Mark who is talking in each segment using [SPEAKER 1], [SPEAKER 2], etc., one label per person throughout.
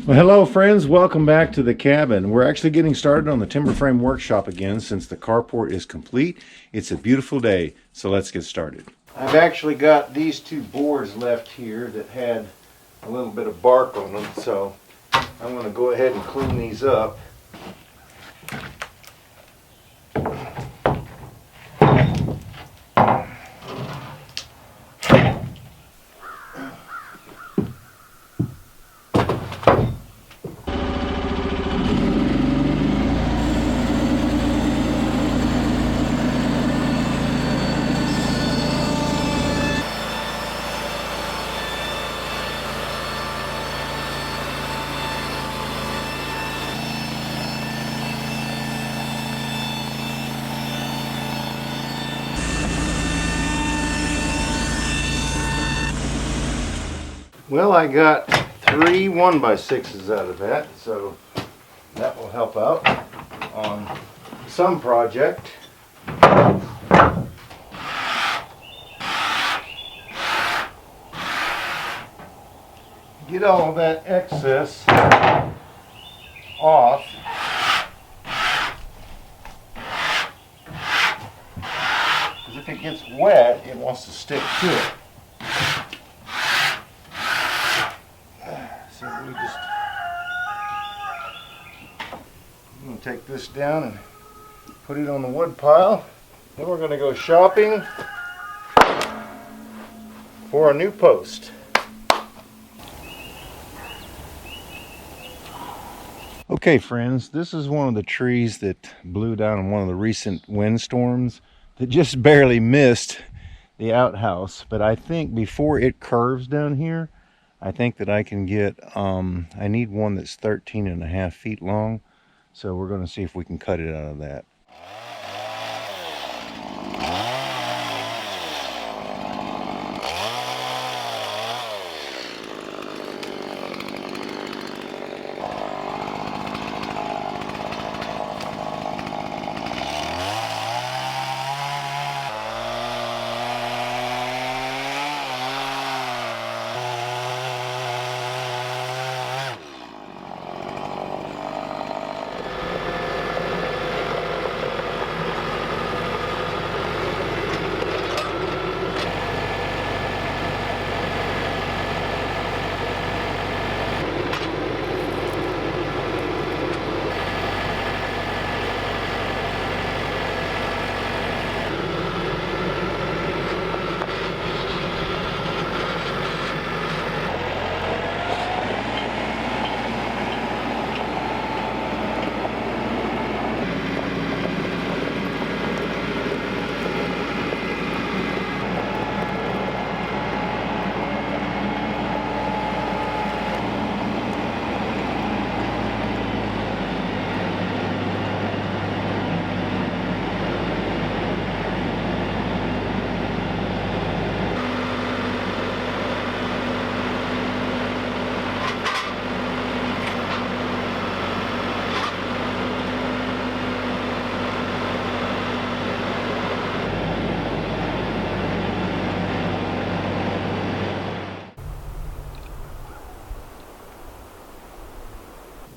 [SPEAKER 1] Well, hello friends, welcome back to the cabin. We're actually getting started on the timber frame workshop again since the carport is complete. It's a beautiful day, so let's get started. I've actually got these two boards left here that had a little bit of bark on them, so I'm going to go ahead and clean these up. Well, I got 3 1x6s out of that, so that will help out on some project. Get all of that excess off. Because if it gets wet, it wants to stick to it. So I'm going to take this down and put it on the wood pile. Then we're going to go shopping for a new post. Okay friends, this is one of the trees that blew down in one of the recent windstorms that just barely missed the outhouse. But I think before it curves down here, I think that I can get, I need one that's 13.5 feet long. So we're going to see if we can cut it out of that.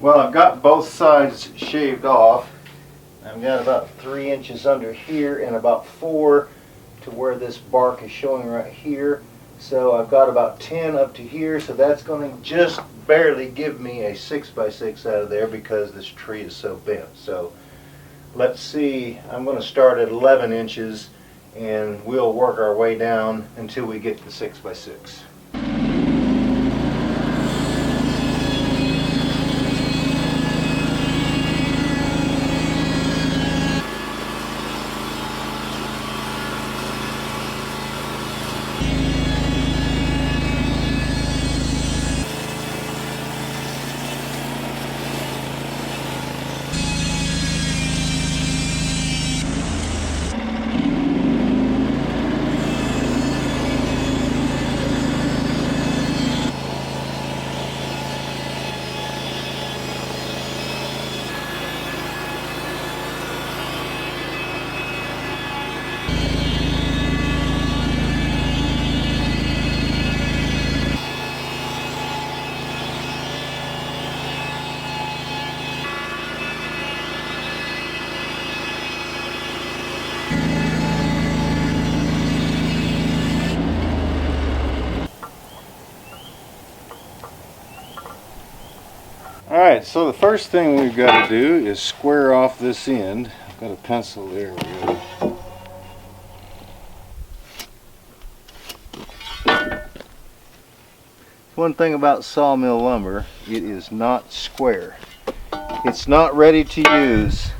[SPEAKER 1] Well, I've got both sides shaved off. I've got about 3 inches under here and about 4 to where this bark is showing right here. So I've got about 10 up to here, so that's going to just barely give me a 6x6 out of there because this tree is so bent. So let's see, I'm going to start at 11 inches and we'll work our way down until we get to 6x6. Alright, so the first thing we've got to do is square off this end. I've got a pencil, there we go. One thing about sawmill lumber, it is not square. It's not ready to use.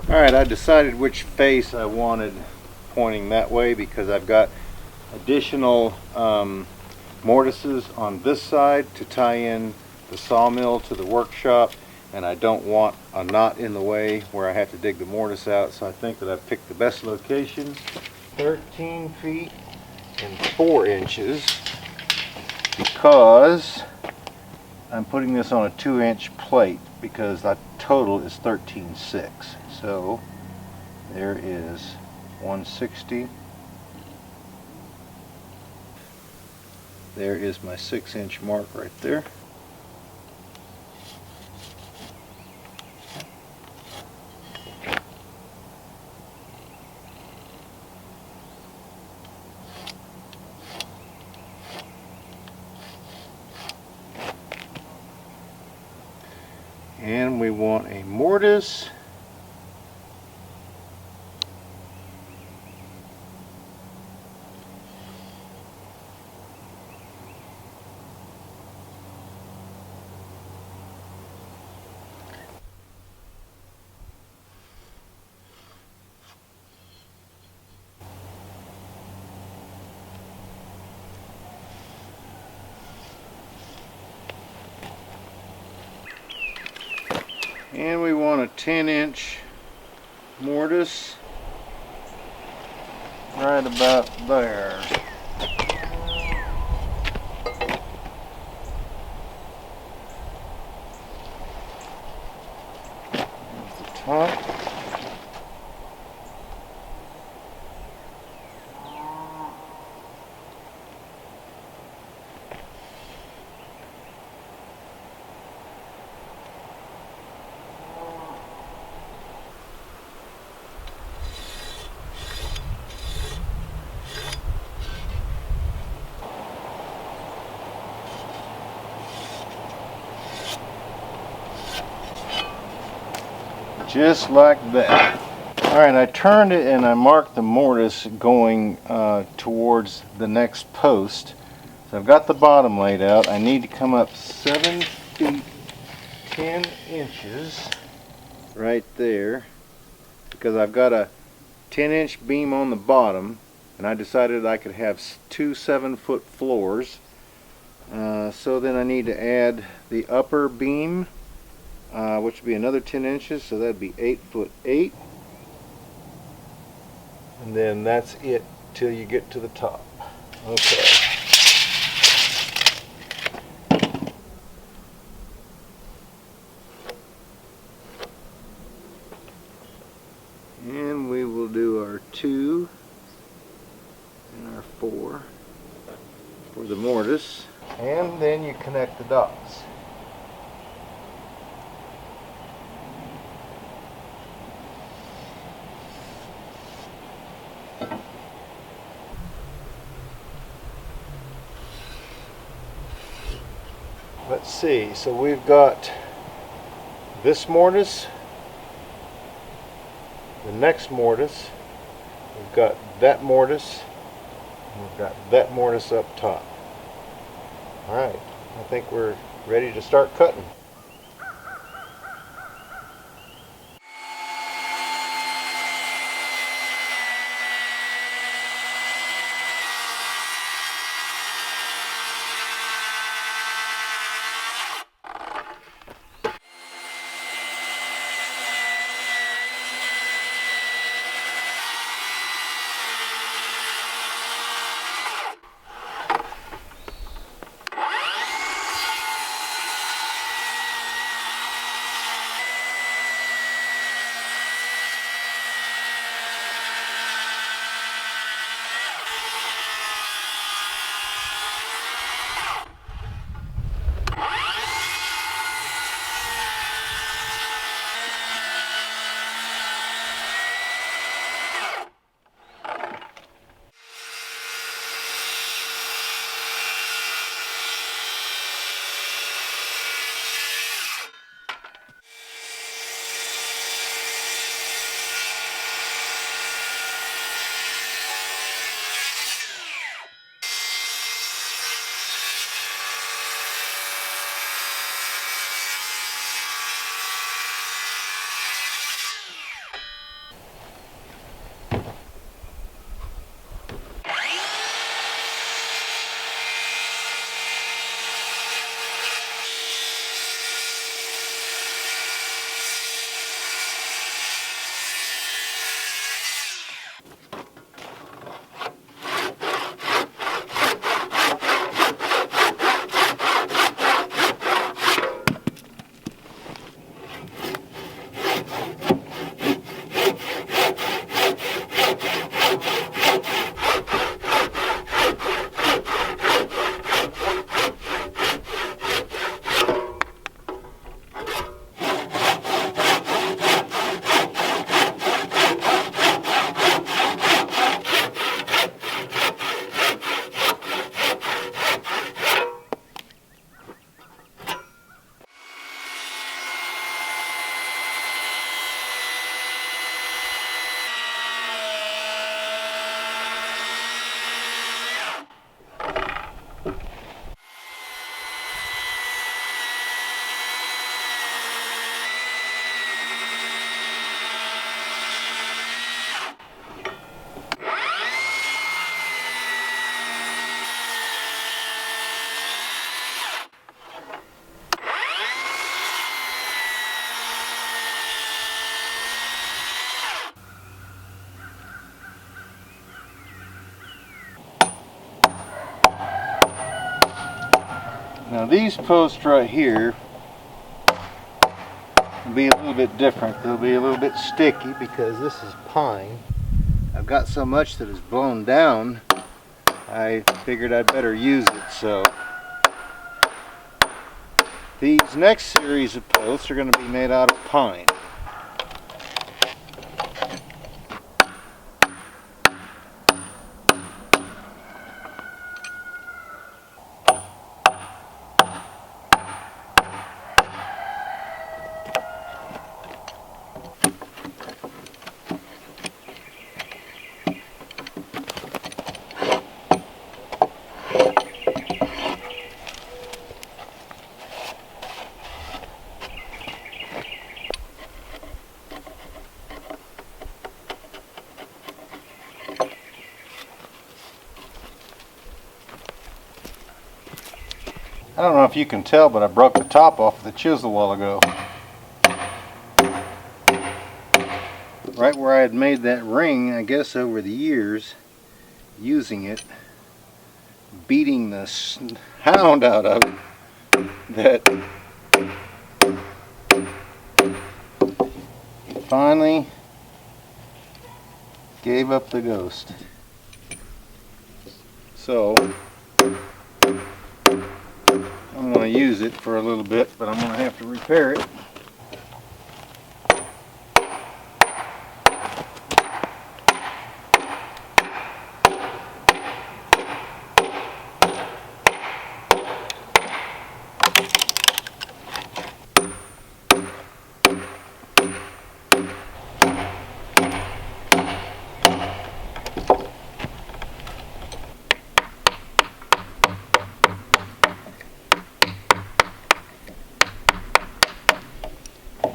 [SPEAKER 1] Alright, I decided which face I wanted pointing that way because I've got additional mortises on this side to tie in the sawmill to the workshop, and I don't want a knot in the way where I have to dig the mortise out, so I think that I've picked the best location. 13 feet and 4 inches because I'm putting this on a 2-inch plate because the total is 13.6. So there is 160. There is my 6-inch mark right there. And we want a mortise. And we want a 10-inch mortise right about there. There's the top. Just like that. Alright, I turned it and I marked the mortise going towards the next post. So I've got the bottom laid out. I need to come up 7 feet 10 inches right there because I've got a 10-inch beam on the bottom, and I decided I could have 2 7-foot floors. So then I need to add the upper beam, which would be another 10 inches, so that'd be 8'8", and then that's it till you get to the top. Okay. And we will do our 2 and our 4 for the mortise, and then you connect the dots. Let's see, so we've got this mortise, the next mortise, we've got that mortise, and we've got that mortise up top. Alright, I think we're ready to start cutting. these posts right here will be a little bit different. They'll be a little bit sticky because this is pine. I've got so much that is blown down, I figured I'd better use it. So these next series of posts are going to be made out of pine. I don't know if you can tell, but I broke the top off of the chisel a while ago. Right where I had made that ring, I guess over the years, using it, beating the hound out of it, that it finally gave up the ghost. So I'm going to use it for a little bit, but I'm going to have to repair it.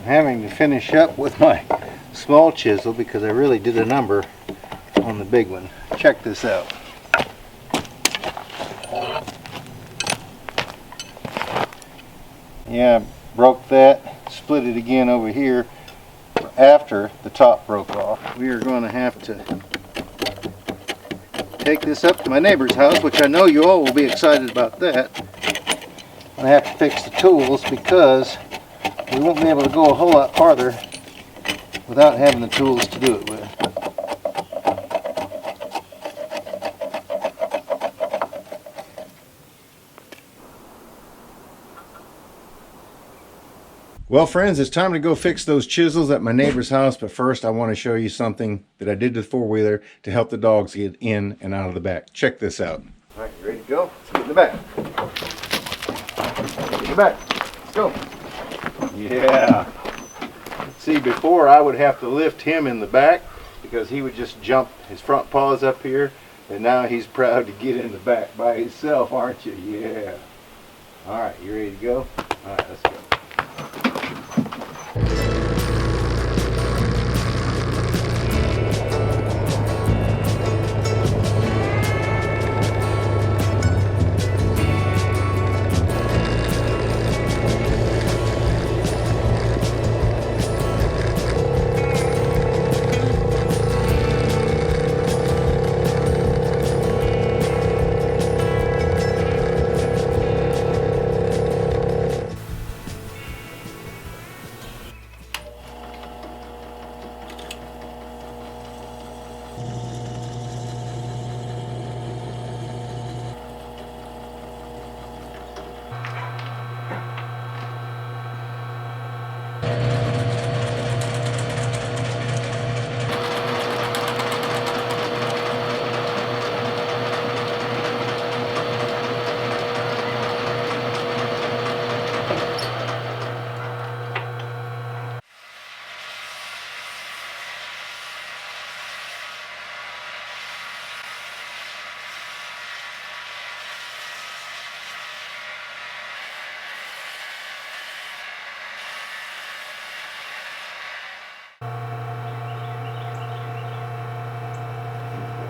[SPEAKER 1] Having to finish up with my small chisel because I really did a number on the big one. Check this out. Yeah, broke that, split it again over here after the top broke off. We are going to have to take this up to my neighbor's house, which I know you all will be excited about that. I have to fix the tools because we won't be able to go a whole lot farther without having the tools to do it with. Well, friends, it's time to go fix those chisels at my neighbor's house, but first I want to show you something that I did to the four-wheeler to help the dogs get in and out of the back. Check this out. All right, you ready to go? Let's get in the back. Get in the back. Let's go. Yeah. See, before I would have to lift him in the back because he would just jump his front paws up here, and now he's proud to get in the back by himself, aren't you? Yeah. All right, you ready to go? All right, let's go.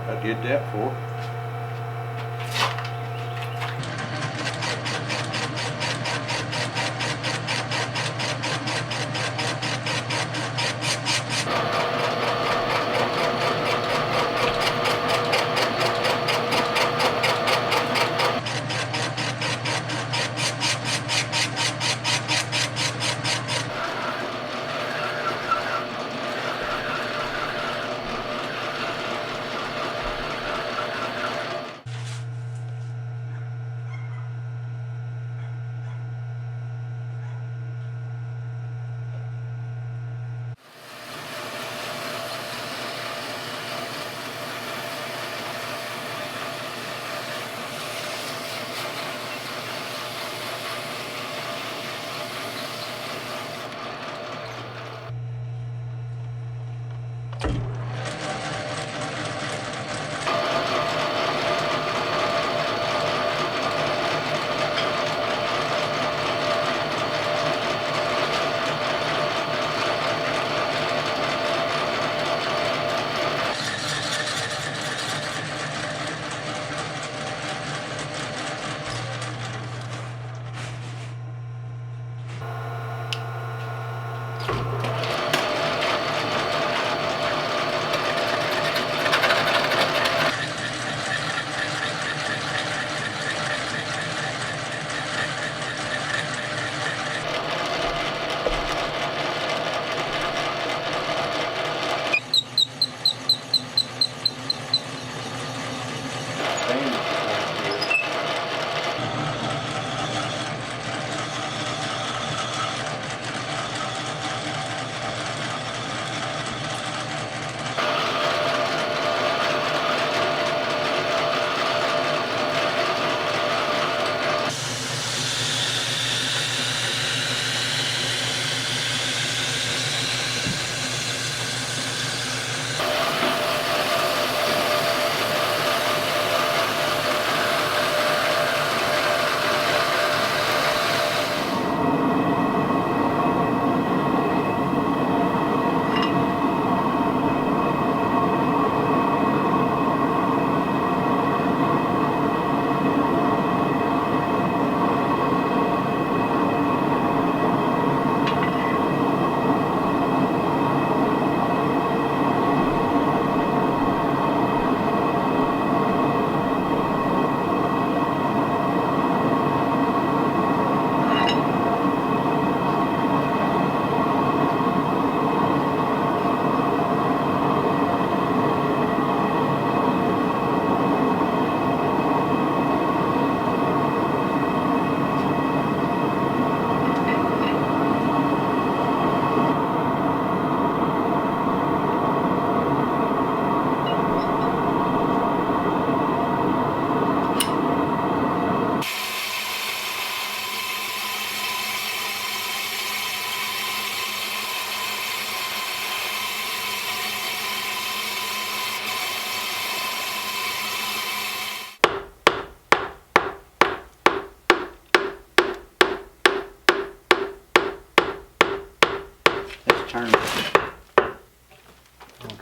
[SPEAKER 1] I did that for.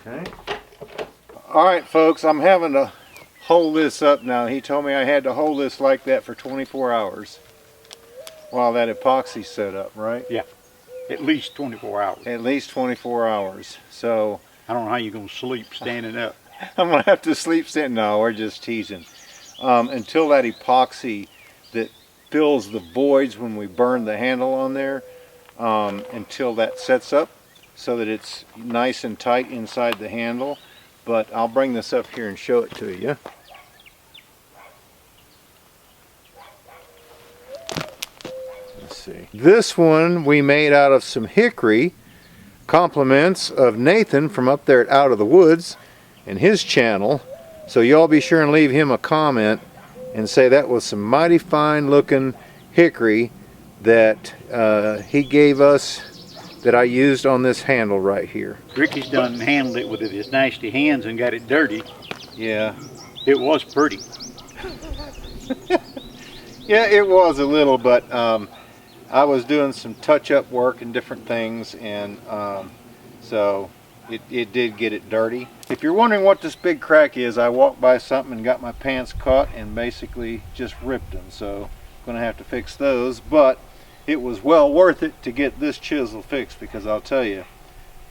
[SPEAKER 1] Okay. All right, folks, I'm having to hold this up now. He told me I had to hold this like that for 24 hours while that epoxy's set up, right?
[SPEAKER 2] Yeah, at least 24 hours.
[SPEAKER 1] At least 24 hours. So
[SPEAKER 2] I don't know how you're going to sleep standing up.
[SPEAKER 1] I'm going to have to sleep standing. No, we're just teasing. Until that epoxy that fills the voids when we burn the handle on there, until that sets up so that it's nice and tight inside the handle. But I'll bring this up here and show it to you. Let's see. This one we made out of some hickory. Compliments of Nathan from up there at Out of the Woods and his channel. So y'all be sure and leave him a comment and say that was some mighty fine looking hickory that he gave us, that I used on this handle right here.
[SPEAKER 2] Ricky's done handled it with his nasty hands and got it dirty.
[SPEAKER 1] Yeah.
[SPEAKER 2] It was pretty.
[SPEAKER 1] Yeah, it was a little, but I was doing some touch-up work and different things, and so it did get it dirty. If you're wondering what this big crack is, I walked by something and got my pants caught and basically just ripped them, so I'm going to have to fix those. But it was well worth it to get this chisel fixed, because I'll tell you,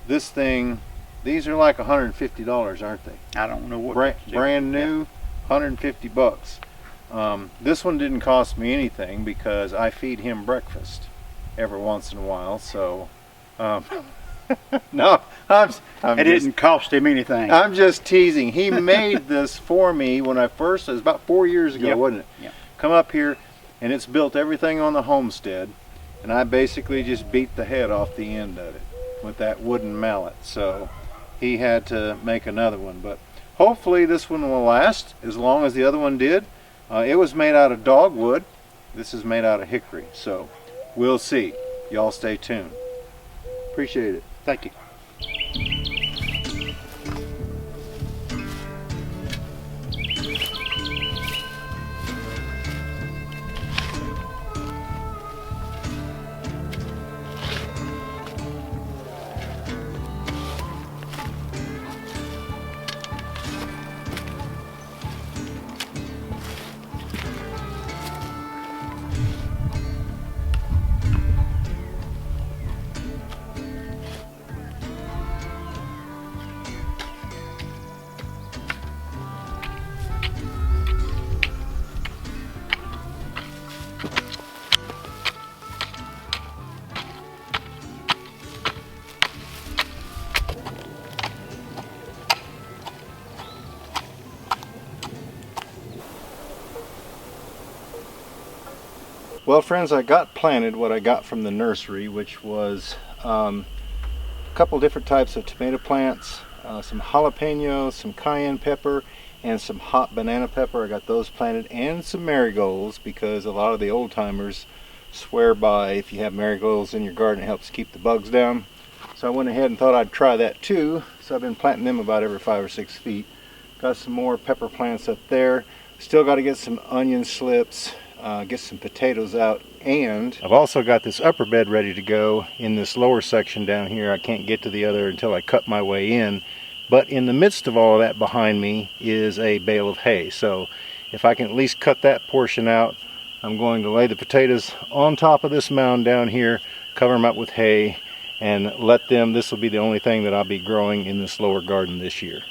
[SPEAKER 1] this thing, these are like $150, aren't they?
[SPEAKER 2] I don't know what.
[SPEAKER 1] Brand new, yeah. 150 bucks. This one didn't cost me anything because I feed him breakfast every once in a while, so no,
[SPEAKER 2] it didn't cost him anything.
[SPEAKER 1] I'm just teasing. He made this for me when it was about 4 years ago,
[SPEAKER 2] yep.
[SPEAKER 1] Wasn't it?
[SPEAKER 2] Yep.
[SPEAKER 1] Come up here, and it's built everything on the homestead, and I basically just beat the head off the end of it with that wooden mallet. So he had to make another one, but hopefully this one will last as long as the other one did. It was made out of dogwood. This is made out of hickory, so we'll see. Y'all stay tuned. Appreciate it.
[SPEAKER 2] Thank you.
[SPEAKER 1] Well friends, I got planted what I got from the nursery, which was a couple different types of tomato plants, some jalapenos, some cayenne pepper, and some hot banana pepper. I got those planted, and some marigolds, because a lot of the old timers swear by if you have marigolds in your garden it helps keep the bugs down. So I went ahead and thought I'd try that too. So I've been planting them about every 5 or 6 feet. Got some more pepper plants up there. Still got to get some onion slips, get some potatoes out, and I've also got this upper bed ready to go in this lower section down here. I can't get to the other until I cut my way in. But in the midst of all of that behind me is a bale of hay. So if I can at least cut that portion out, I'm going to lay the potatoes on top of this mound down here, cover them up with hay, and let them, this will be the only thing that I'll be growing in this lower garden this year.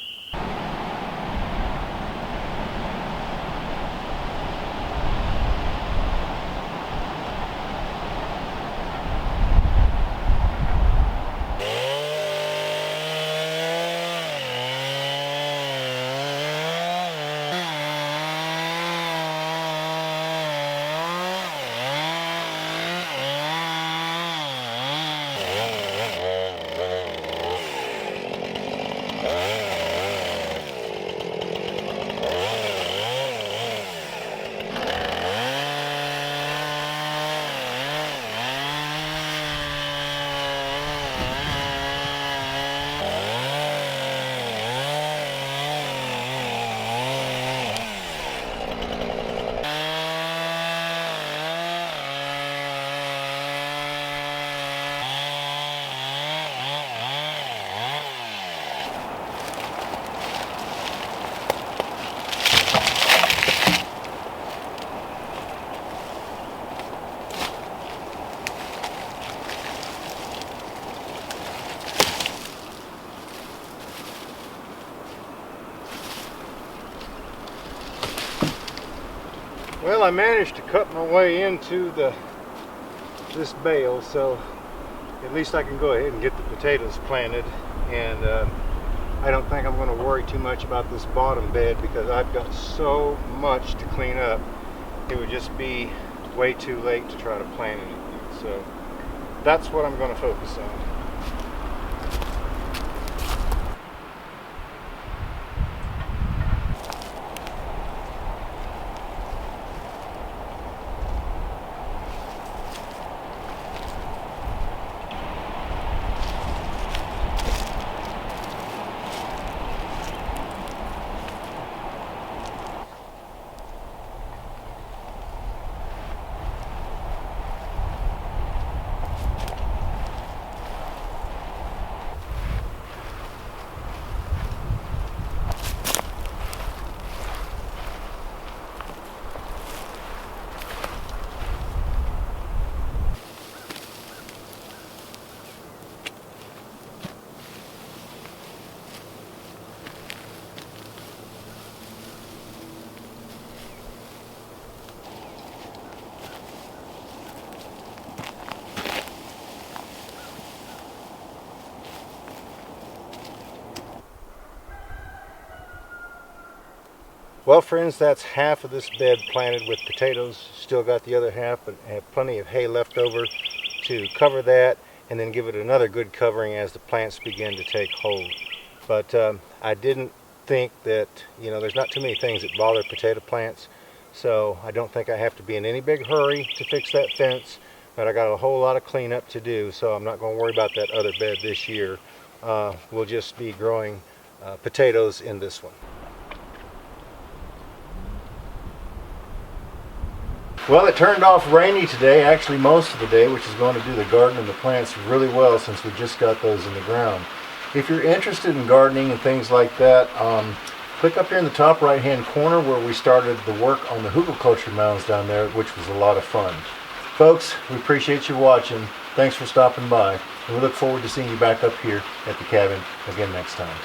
[SPEAKER 1] Well, I managed to cut my way into this bale, so at least I can go ahead and get the potatoes planted. And I don't think I'm going to worry too much about this bottom bed, because I've got so much to clean up. It would just be way too late to try to plant anything. So that's what I'm going to focus on. Well friends, that's half of this bed planted with potatoes. Still got the other half, but I have plenty of hay left over to cover that, and then give it another good covering as the plants begin to take hold. But I didn't think that, there's not too many things that bother potato plants, so I don't think I have to be in any big hurry to fix that fence, but I got a whole lot of cleanup to do, so I'm not going to worry about that other bed this year. We'll just be growing potatoes in this one. Well, it turned off rainy today, actually most of the day, which is going to do the garden and the plants really well since we just got those in the ground. If you're interested in gardening and things like that, click up here in the top right hand corner where we started the work on the hugelkultur mounds down there, which was a lot of fun. Folks, we appreciate you watching. Thanks for stopping by, and we look forward to seeing you back up here at the cabin again next time.